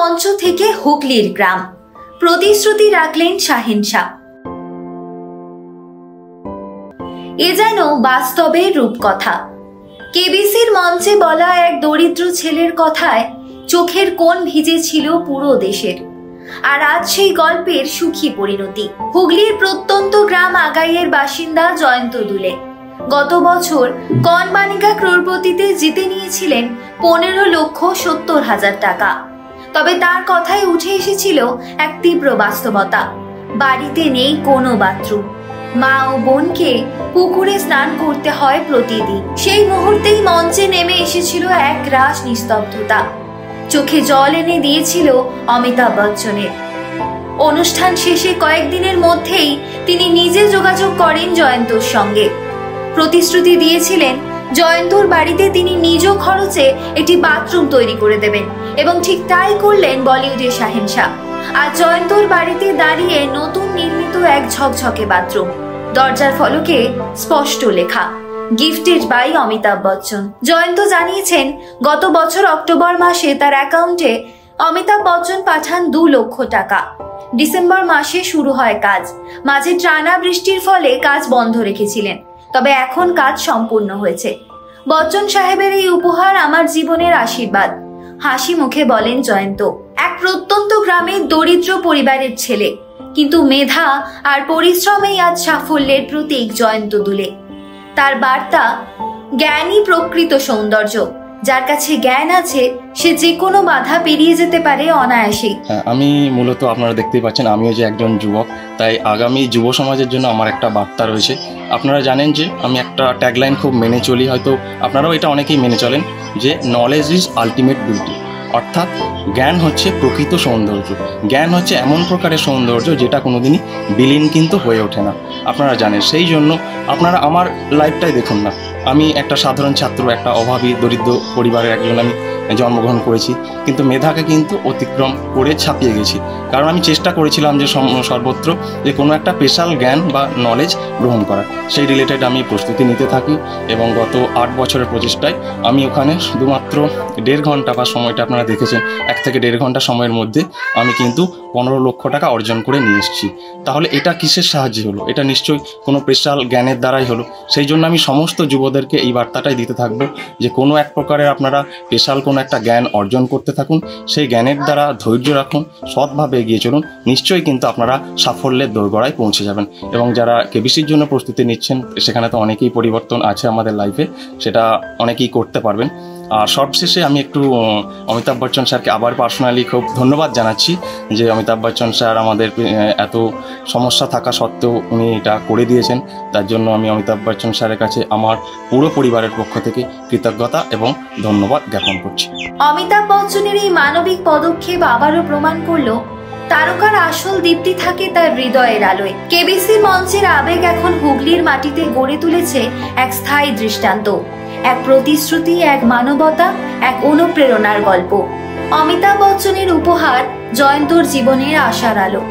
মঞ্চ থেকে হুগলির গ্রাম, প্রতিশ্রুতি রাখলেন শাহেনশা। এ যেন বাস্তবের রূপকথা। কেবিসির মঞ্চে বলা এক দরিদ্র ছেলের কথায় চোখের কোণ ভিজেছিল পুরো দেশের। আর আজ সেই গল্পের সুখী পরিণতি। হুগলির প্রত্যন্ত গ্রাম আগাইয়ের বাসিন্দা জয়ন্ত দুলে গত বছর কনবানিকা ক্রোড়পতিতে জিতে নিয়েছিলেন 15,70,000 টাকা। তবে তার কথায় উঠে এসেছিল এক তীব্র বাস্তবতা। বাড়িতে নেই কোনো বাথরুম। মা ও বোনকে পুকুরে স্নান করতে হয় প্রতিদিন। সেই মুহূর্তেই মঞ্চে নেমে এসেছিল এক রাস নিস্তব্ধতা। চোখে জল এনে দিয়েছিল অমিতাভ বচ্চনের। অনুষ্ঠান শেষে কয়েকদিনের মধ্যেই তিনি নিজে যোগাযোগ করেন জয়ন্তর সঙ্গে। প্রতিশ্রুতি দিয়েছিলেন জয়ন্তর বাড়িতে তিনি নিজ খরচে একটি বাথরুম তৈরি করে দেবেন, এবং ঠিক তাই করলেন বলিউডের শাহেনশা। আর জয়ন্তর বাড়িতে দাঁড়িয়ে নতুন নির্মিত এক ঝকঝকে বাথরুম। দরজার ফলকে স্পষ্ট লেখা, গিফটেড বাই অমিতাভ বচ্চন। জয়ন্ত জানিয়েছেন গত বছর অক্টোবর মাসে তার অ্যাকাউন্টে অমিতাভ বচ্চন পাঠান 2 লক্ষ টাকা। ডিসেম্বর মাসে শুরু হয় কাজ। মাঝে টানা বৃষ্টির ফলে কাজ বন্ধ রেখেছিলেন, তবে এখন কাজ সম্পূর্ণ হয়েছে। বচ্চন সাহেবের এই উপহার আমার জীবনের আশীর্বাদ, হাসি মুখে বলেন জয়ন্ত। এক প্রত্যন্ত গ্রামের দরিদ্র পরিবারের ছেলে, কিন্তু মেধা আর পরিশ্রমেই আজ সাফল্যের প্রতীক জয়ন্ত দুলে। তার বার্তা, জ্ঞানই প্রকৃত সৌন্দর্য। যার কাছে জ্ঞান আছে সে যে কোনো বাধা পেরিয়ে যেতে পারে অনায়াসেই। আমি মূলত আপনারা দেখতেই পাচ্ছেন আমিও যে একজন যুবক, তাই আগামী যুব সমাজের জন্য আমার একটা বার্তা রয়েছে। আপনারা জানেন যে আমি একটা ট্যাগলাইন খুব মেনে চলি, হয়তো আপনারাও এটা অনেকেই মেনে চলেন, যে নলেজ ইজ আলটিমেট বিউটি। অর্থাৎ জ্ঞান হচ্ছে প্রকৃত সৌন্দর্য। জ্ঞান হচ্ছে এমন প্রকারের সৌন্দর্য যেটা কোনোদিনই বিলীন কিন্তু হয়ে ওঠে না। আপনারা জানেন, সেই জন্য আপনারা আমার লাইফটাই দেখুন না। আমি একটা সাধারণ ছাত্র, একটা অভাবী দরিদ্র পরিবারের একজন আমি জন্মগ্রহণ করেছি, কিন্তু মেধাকে কিন্তু অতিক্রম করে ছাপিয়ে গেছি। কারণ আমি চেষ্টা করেছিলাম যে সর্বত্র যে কোনো একটা স্পেশাল জ্ঞান বা নলেজ গ্রহণ করা। সেই রিলেটেড আমি প্রস্তুতি নিতে থাকি, এবং গত 8 বছরের প্রচেষ্টায় আমি ওখানে শুধুমাত্র 1.5 ঘন্টা বা সময়টা আপনারা দেখেছেন, 1 থেকে 1.5 ঘন্টা সময়ের মধ্যে আমি কিন্তু 15 লক্ষ টাকা অর্জন করে নিয়ে এসেছি। তাহলে এটা কিসের সাহায্যে হলো? এটা নিশ্চয়ই কোনো স্পেশাল জ্ঞানের দ্বারাই হলো। সেই জন্য আমি সমস্ত যুবদেরকে এই বার্তাটাই দিতে থাকবো যে কোনো এক প্রকারের আপনারা স্পেশাল কোনো একটা জ্ঞান অর্জন করতে থাকুন, সেই জ্ঞানের দ্বারা ধৈর্য রাখুন, সৎভাবে এগিয়ে চলুন, নিশ্চয়ই কিন্তু আপনারা সাফল্যের দোরগোড়ায় পৌঁছে যাবেন। এবং যারা কেবিসির জন্য প্রস্তুতি নিচ্ছেন, সেখানে তো অনেকেই পরিবর্তন আছে আমাদের লাইফে, সেটা অনেকেই করতে পারবেন। আর সবশেষে আমি একটু অমিতাভ বচ্চন স্যারকে আবার পার্সোনালি খুব ধন্যবাদ জানাচ্ছি, যে অমিতাভ বচ্চন স্যার আমাদের এত সমস্যা থাকা সত্ত্বেও উনি এটা করে দিয়েছেন। তার জন্য আমি অমিতাভ বচ্চন স্যারের কাছে আমার পুরো পরিবারের পক্ষ থেকে কৃতজ্ঞতা এবং ধন্যবাদ জ্ঞাপন করছি। অমিতাভ বচ্চনের এই মানবিক পদক্ষেপ আবারও প্রমাণ করলো তারকার আসল দীপ্তি থাকে তার হৃদয়ের আলোয়। কেবিসি মঞ্চের আবেগ এখন হুগলির মাটিতে গড়ে তুলেছে এক স্থায়ী দৃষ্টান্ত, এক প্রতিশ্রুতি, এক মানবতা, এক অনুপ্রেরণার গল্প। অমিতাভ বচ্চনের উপহার জয়ন্তর জীবনের আশার আলো।